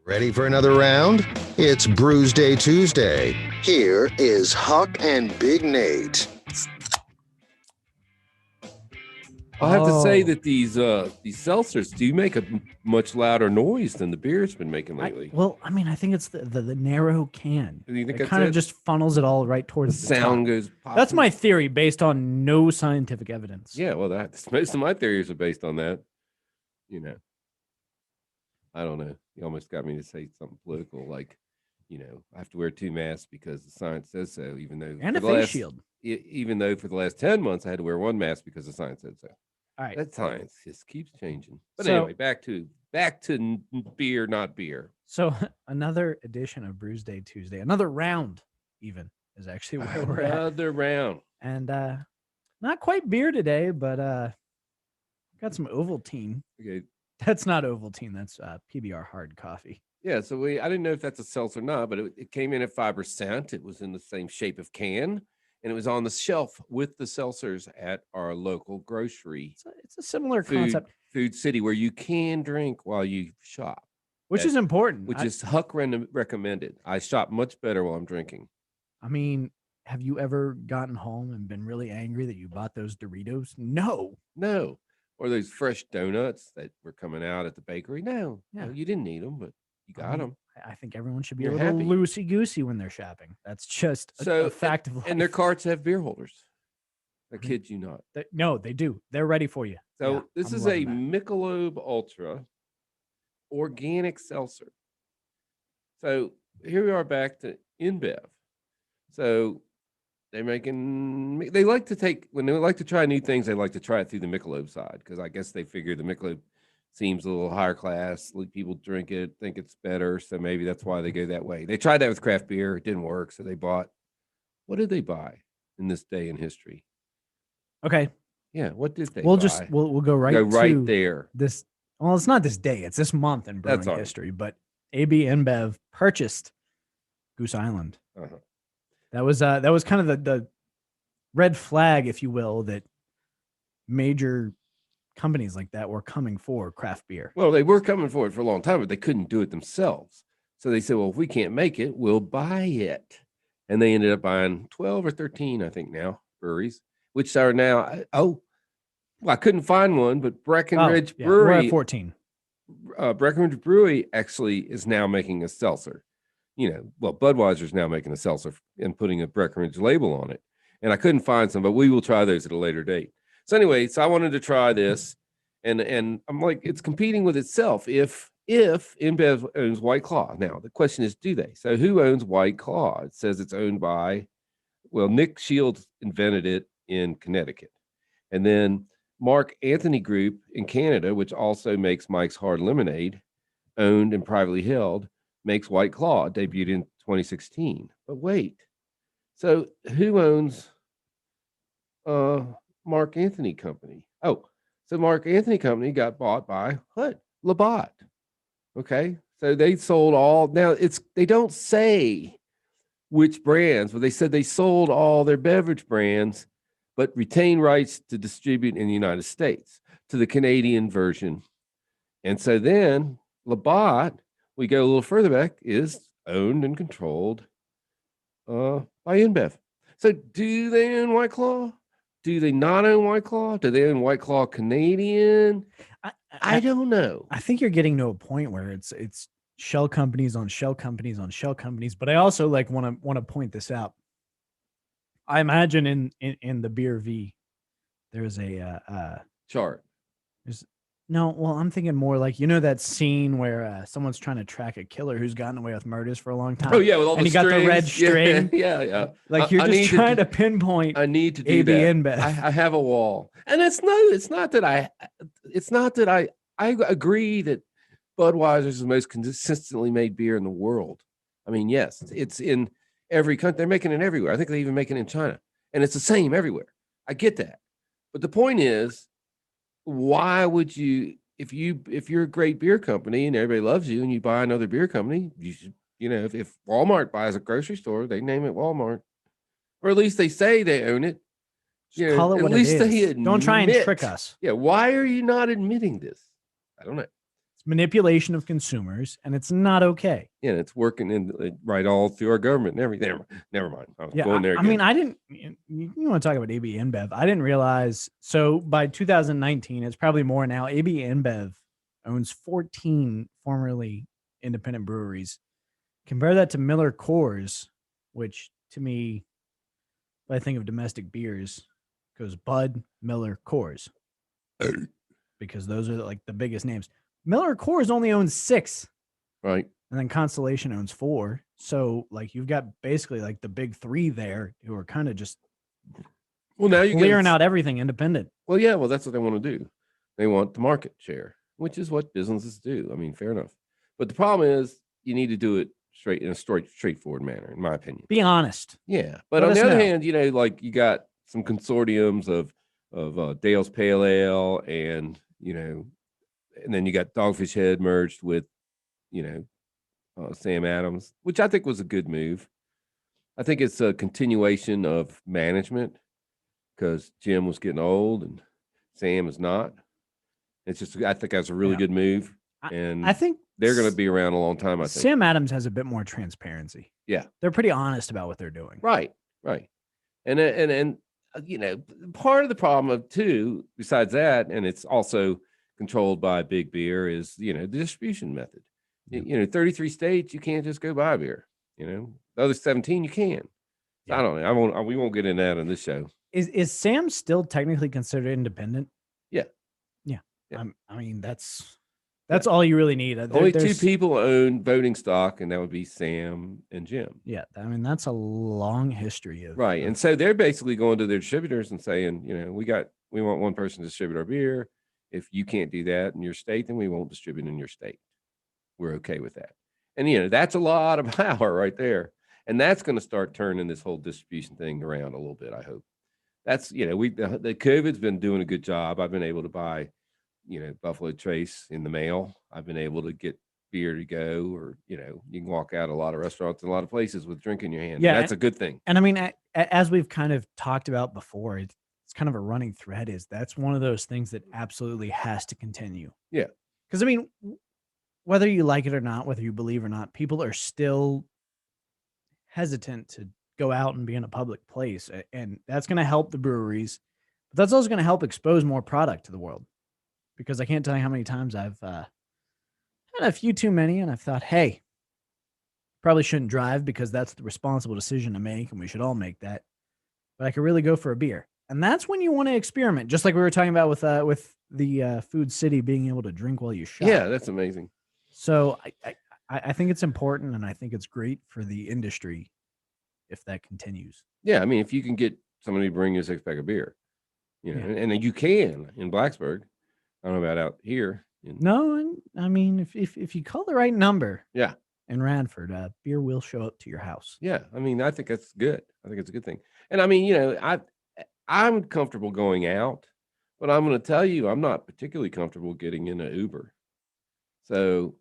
Ready for another round? It's Brewsday Tuesday. Here is Huck and Big Nate. I'll have to say that these seltzers do make a much louder noise than the beer's been making lately. I think it's the narrow can. Do you think it kind of just funnels it all right towards the the sound top. goes popping? That's my theory based on no scientific evidence. Yeah, well, most of my theories are based on that. You know, I don't know. You almost got me to say something political, like, I have to wear 2 masks because the science says so, even though and a face shield. Even though for the last 10 months I had to wear 1 mask because the science said so. All right. That science just keeps changing. But anyway, back to beer, not beer. So another edition of Brewsday Tuesday, another round even is actually where we're at. Another round. And not quite beer today, but got some Ovaltine. Okay. That's not Ovaltine. That's PBR hard coffee. Yeah, so I didn't know if that's a seltzer or not, but it came in at 5%. It was in the same shape of can, and it was on the shelf with the seltzers at our local grocery. It's a similar concept. Food City, where you can drink while you shop. Which is important. Which is Huck recommended. I shop much better while I'm drinking. I mean, have you ever gotten home and been really angry that you bought those Doritos? No. Or those fresh donuts that were coming out at the bakery. No, you didn't need them, but you got them. I think everyone should be a little loosey-goosey when they're shopping. That's just a fact of life. And their carts have beer holders. I kid you not. No, they do. They're ready for you. So this is a Michelob Ultra organic seltzer. So here we are back to InBev. So when they like to try new things, they like to try it through the Michelob side, because I guess they figure the Michelob seems a little higher class. People drink it, think it's better, so maybe that's why they go that way. They tried that with craft beer. It didn't work, so they bought. What did they buy in this day in history? Okay. Yeah, what did they we'll buy? We'll go right there. This, well, it's not this day. It's this month in brewing history, but AB InBev purchased Goose Island. Uh-huh. That was kind of the red flag, if you will, that major companies like that were coming for craft beer. Well, they were coming for it for a long time, but they couldn't do it themselves. So they said, well, if we can't make it, we'll buy it. And they ended up buying 12 or 13, I think now, breweries, which are now, I couldn't find one, but Breckenridge Brewery. We're at 14. Breckenridge Brewery actually is now making a seltzer. Budweiser's now making a seltzer and putting a Breckenridge label on it. And I couldn't find some, but we will try those at a later date. So anyway, I wanted to try this, and I'm like, it's competing with itself. If InBev owns White Claw, now the question is, do they? So who owns White Claw? It says it's owned by, Nick Shields invented it in Connecticut, and then Mark Anthony Group in Canada, which also makes Mike's Hard Lemonade, owned and privately held, makes White Claw, debuted in 2016. But wait, so who owns Mark Anthony Company? Oh, so Mark Anthony Company got bought by what? Labatt. Okay, so they sold all. Now they don't say which brands, but they said they sold all their beverage brands, but retain rights to distribute in the United States to the Canadian version. And so then Labatt, we go a little further back, is owned and controlled by InBev. So do they own White Claw? Do they not own White Claw? Do they own White Claw Canadian? I don't know. I think you're getting to a point where it's shell companies on shell companies on shell companies. But I also want to point this out. I imagine in the Beer V, there's a chart. I'm thinking more like, that scene where someone's trying to track a killer who's gotten away with murders for a long time. Oh yeah, with all and the got the red string. Yeah. Like you're just trying to pinpoint. I need to do AB that. InBev. I have a wall, and it's not that I agree that Budweiser is the most consistently made beer in the world. I mean, yes, it's in every country. They're making it everywhere. I think they even make it in China, and it's the same everywhere. I get that, but the point is, why would you, if you're a great beer company and everybody loves you and you buy another beer company, you should, if Walmart buys a grocery store, they name it Walmart, or at least they say they own it. Call it what it is. Don't try and trick us. Yeah. Why are you not admitting this? I don't know. It's manipulation of consumers, and it's not okay. Yeah, it's working right all through our government and everything. Never mind. I was going there I again. mean, I didn't. You want to talk about AB InBev? I didn't realize. So by 2019, it's probably more now. AB InBev owns 14 formerly independent breweries. Compare that to Miller Coors, which to me, if I think of domestic beers, goes Bud, Miller, Coors, because those are like the biggest names. Miller Coors only owns 6, right? And then Constellation owns 4. So like you've got basically like the big 3 there who are kind of just now you're clearing out everything independent. Well, yeah, that's what they want to do. They want the market share, which is what businesses do. I mean, fair enough. But the problem is you need to do it in a straightforward manner, in my opinion. Be honest. Yeah, but on the other hand, like you got some consortiums of Dale's Pale Ale, and and then you got Dogfish Head merged with Sam Adams, which I think was a good move. I think it's a continuation of management because Jim was getting old and Sam is not. It's just, I think that's a really good move. And I think they're going to be around a long time. I think Sam Adams has a bit more transparency. Yeah. They're pretty honest about what they're doing. Right. And part of the problem too, besides that, and it's also controlled by Big Beer, is, the distribution method. 33 states, you can't just go buy beer. The other 17, you can. So I don't know. We won't get into that on this show. Is Sam still technically considered independent? Yeah. I mean, that's all you really need. Only 2 people own voting stock, and that would be Sam and Jim. Yeah, I mean, that's a long history of right. And so they're basically going to their distributors and saying, we want one person to distribute our beer. If you can't do that in your state, then we won't distribute in your state. We're okay with that. And that's a lot of power right there. And that's going to start turning this whole distribution thing around a little bit, I hope. That's, the COVID's been doing a good job. I've been able to buy Buffalo Trace in the mail. I've been able to get beer to go, or, you can walk out a lot of restaurants and a lot of places with drink in your hand. Yeah. That's a good thing. And I mean, as we've kind of talked about before, it's kind of a running thread, is that's one of those things that absolutely has to continue. Yeah. Because I mean, whether you like it or not, whether you believe or not, people are still hesitant to go out and be in a public place. And that's going to help the breweries, but that's also going to help expose more product to the world. Because I can't tell you how many times I've had a few too many, and I've thought, hey, probably shouldn't drive because that's the responsible decision to make, and we should all make that. But I could really go for a beer. And that's when you want to experiment, just like we were talking about with the Food City being able to drink while you shop. Yeah, that's amazing. So I think it's important, and I think it's great for the industry if that continues. Yeah, I mean, if you can get somebody to bring you a 6-pack of beer, and you can in Blacksburg. I don't know about out here. No, I mean, if you call the right number, yeah, in Radford, beer will show up to your house. Yeah, I mean, I think that's good. I think it's a good thing. And I mean, I'm comfortable going out, but I'm going to tell you, I'm not particularly comfortable getting in an Uber. So,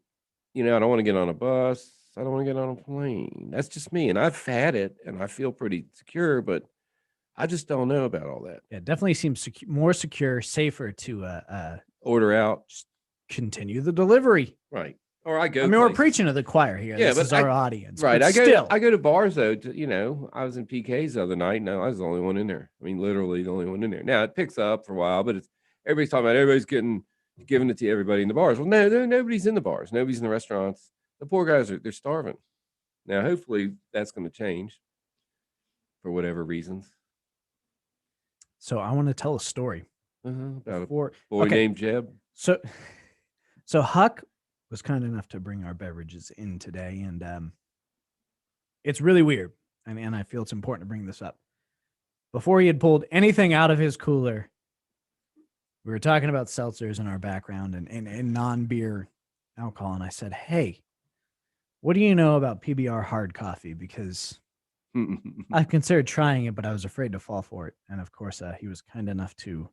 I don't want to get on a bus. I don't want to get on a plane. That's just me. And I've had it, and I feel pretty secure, but I just don't know about all that. Yeah, it definitely seems more secure, safer to order out, just continue the delivery. Right. Or I go. I mean, we're preaching to the choir here. Yeah, this is our audience. Right. I go to bars though. I was in PK's the other night. No, I was the only one in there. I mean, literally the only one in there. Now it picks up for a while, but everybody's talking about everybody's giving it to everybody in the bars. Well, no, nobody's in the bars. Nobody's in the restaurants. The poor guys they're starving. Now, hopefully that's going to change for whatever reasons. So I want to tell a story about a boy named Jeb. So Huck was kind enough to bring our beverages in today, and it's really weird. And I feel it's important to bring this up. Before he had pulled anything out of his cooler, we were talking about seltzers in our background and non-beer alcohol, and I said, "Hey, what do you know about PBR hard coffee? Because I've considered trying it, but I was afraid to fall for it." And of course, he was kind enough to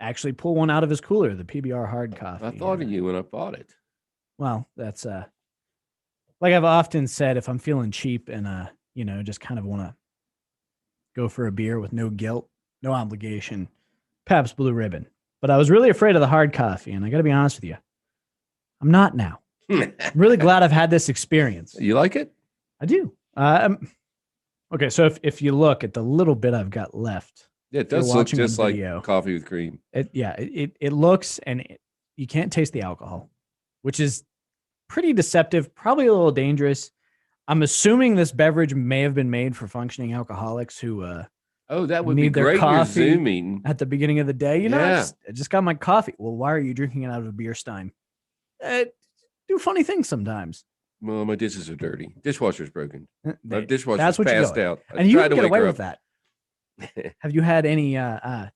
actually pull one out of his cooler, the PBR hard coffee. I thought of you when I bought it. Well, that's like I've often said, if I'm feeling cheap and just kind of want to go for a beer with no guilt, no obligation, Pabst Blue Ribbon. but I was really afraid of the hard coffee. And I got to be honest with you, I'm not now. I'm really glad I've had this experience. You like it? I do. Okay, so if you look at the little bit I've got left, Yeah, it if you're does look watching on just like video, coffee with cream. it looks, and you can't taste the alcohol, which is pretty deceptive, probably a little dangerous. I'm assuming this beverage may have been made for functioning alcoholics who Oh, that would be need their great in your coffee Zoom meeting. at the beginning of the day. You know, Yeah. I just got my coffee. Well, why are you drinking it out of a beer stein? Do funny things sometimes. Well, my dishes are dirty. Dishwasher's broken. My That's dishwasher's what you passed go. out. I And you tried can to get wake away her with up. that. Have you had any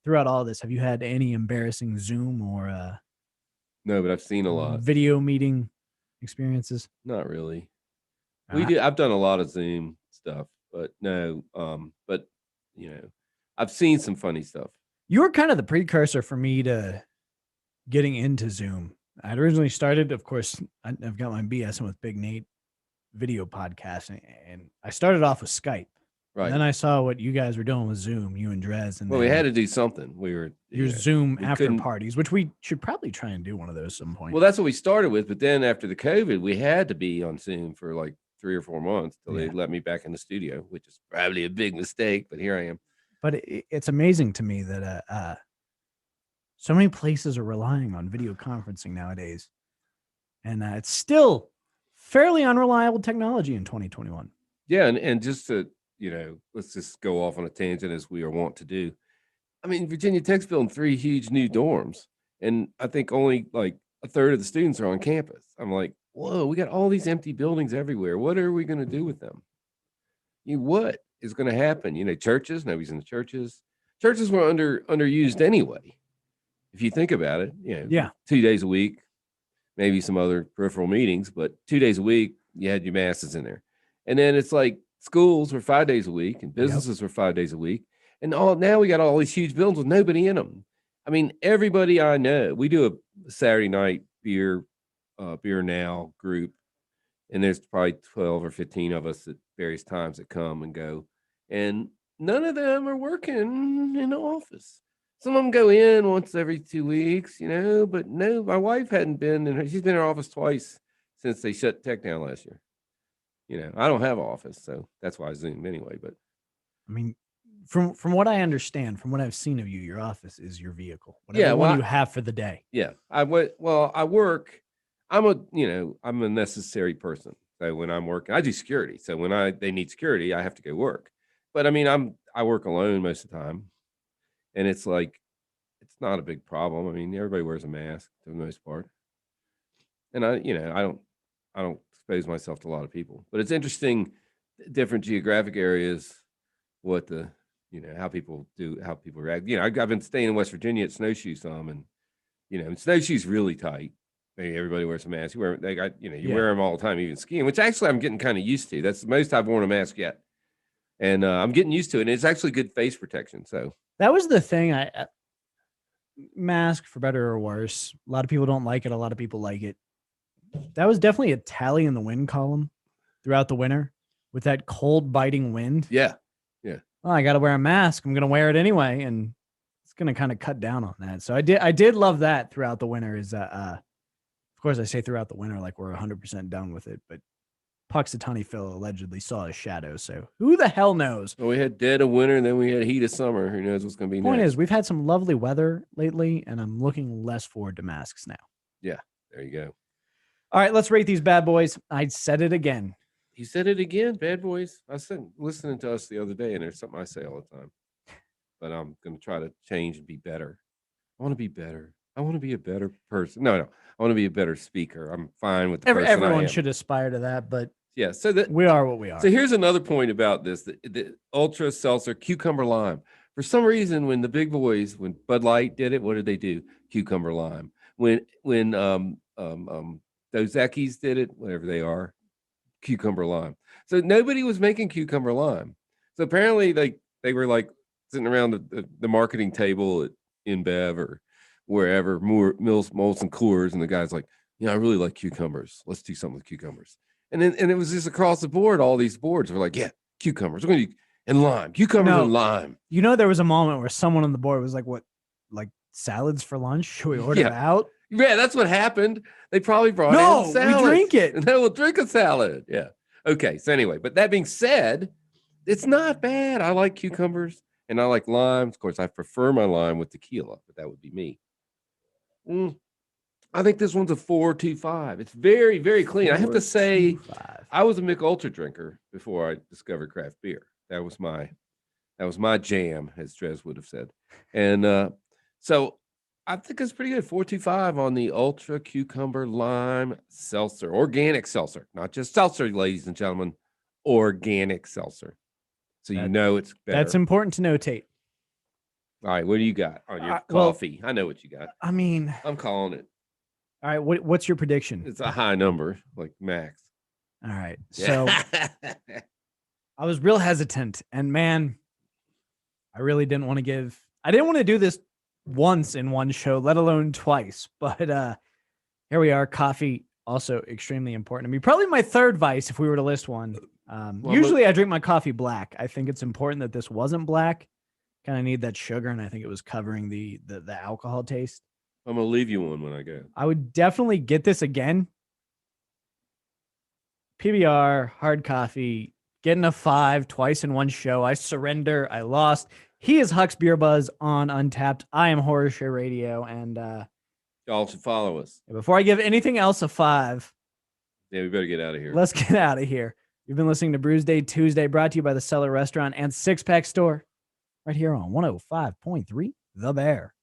throughout all this? Have you had any embarrassing Zoom or No, but I've seen a lot. video meeting experiences? Not really. Uh, I've done a lot of Zoom stuff, but no. But you know, I've seen some funny stuff. You were kind of the precursor for me to getting into Zoom. I'd originally started, of course, I've got my BS with Big Nate video podcast, and I started off with Skype. Right. And then I saw what you guys were doing with Zoom, you and Drez. And Well, we had to do something. We were your you know, Zoom we after couldn't- parties, which we should probably try and do one of those some point. Well, that's what we started with, but then after the COVID, we had to be on Zoom for like 3 or 4 months till they Yeah. let me back in the studio, which is probably a big mistake, but here I am. But it's amazing to me that so many places are relying on video conferencing nowadays, and it's still fairly unreliable technology in 2021. Yeah, and just to, let's just go off on a tangent as we are wont to do. I mean, Virginia Tech's building 3 huge new dorms, and I think only like a third of the students are on campus. I'm like, whoa, we got all these empty buildings everywhere. What are we going to do with them? What is going to happen? Churches, nobody's in the churches. Churches were underused anyway. If you think about it, Yeah. 2 days a week, maybe some other peripheral meetings, but 2 days a week, you had your masses in there. And then it's like schools were 5 days a week and businesses were 5 days a week. And now we got all these huge buildings with nobody in them. I mean, everybody I know, we do a Saturday night beer now group, and there's probably 12 or 15 of us at various times that come and go, and none of them are working in the office. Some of them go in once every 2 weeks, but no, my wife hadn't been in she's been in her office twice since they shut tech down last year. I don't have an office, so that's why I Zoom anyway. But I mean, from what I understand, from what I've seen of you, your office is your vehicle. Yeah, One well, you have for the day. yeah, I work. I'm a necessary person. So when I'm working, I do security. So when they need security, I have to go work. But I mean, I work alone most of the time, and it's like, it's not a big problem. I mean, everybody wears a mask for the most part, and I don't expose myself to a lot of people. But it's interesting, different geographic areas, what how people react. I've been staying in West Virginia at Snowshoe some, and Snowshoe's really tight. Everybody wears a mask. You wear them all the time, even skiing, which actually I'm getting kind of used to. That's the most I've worn a mask yet. And I'm getting used to it. And it's actually good face protection. So that was the thing. Mask, for better or worse. A lot of people don't like it. A lot of people like it. That was definitely a tally in the wind column throughout the winter with that cold biting wind. yeah. Well, I got to wear a mask. I'm going to wear it anyway. And it's going to kind of cut down on that. So I did love that throughout the winter is, of course I say throughout the winter, like we're 100% done with it, but Puxatawny Phil allegedly saw a shadow. So who the hell knows? Well, we had dead of winter and then we had heat of summer. Who knows what's going to be Point next? is, we've had some lovely weather lately, and I'm looking less forward to masks now. Yeah, there you go. All right, let's rate these bad boys. I said it again. You said it again, bad boys. I said listening to us the other day, and there's something I say all the time. But I'm going to try to change and be better. I want to be better. I want to be a better person. No, I want to be a better speaker. I'm fine with the person I Everyone am. should aspire to that, but Yeah, so that we are what we are. So here's another point about this: the ultra seltzer cucumber lime. For some reason, when the big boys, when Bud Light did it, what did they do? Cucumber lime. When Dos Equis did it, whatever they are, cucumber lime. So nobody was making cucumber lime. So apparently they were like sitting around the marketing table at InBev or wherever, Molson Coors, and the guy's like, I really like cucumbers. Let's do something with cucumbers. And it was just across the board. All these boards were like, yeah, cucumbers. We're going to and lime, cucumbers and lime. There was a moment where someone on the board was like, what, like salads for lunch? Should we order Yeah. out? Yeah, that's what happened. They probably brought No, in salads. we drink it. And then we'll drink a salad. Yeah. Okay. So anyway, but that being said, it's not bad. I like cucumbers and I like limes. Of course, I prefer my lime with tequila, but that would be me. I think this one's a 4.25. It's very, very clean. I have to say, 4.25. I was a Mick Ultra drinker before I discovered craft beer. That was my jam, as Drez would have said. And so I think it's pretty good. 4.25 on the Ultra Cucumber Lime Seltzer, organic seltzer, not just seltzer, ladies and gentlemen, organic seltzer. So you know it's better. That's important to notate. All right, what do you got on your well, coffee? I know what you got. I mean, I'm calling it. all right. What's your prediction? It's a high number, like max. All right. So I was real hesitant, and man, I really didn't want to I didn't want to do this once in one show, let alone twice. But here we are. Coffee, also extremely important to me. Probably my third vice if we were to list one. Usually I drink my coffee black. I think it's important that this wasn't black. Kind of need that sugar, and I think it was covering the alcohol taste. I'm gonna leave you one when I go. I would definitely get this again. PBR, hard coffee, getting a 5 twice in one show. I surrender. I lost. He is Huck's Beer Buzz on Untapped. I am Horror Show Radio, and Y'all should follow us. before I give anything else a 5, Yeah, we better get out of here. let's get out of here. You've been listening to Brewsday Tuesday, brought to you by the Cellar Restaurant and Six Pack Store, right here on 105.3 The Bear.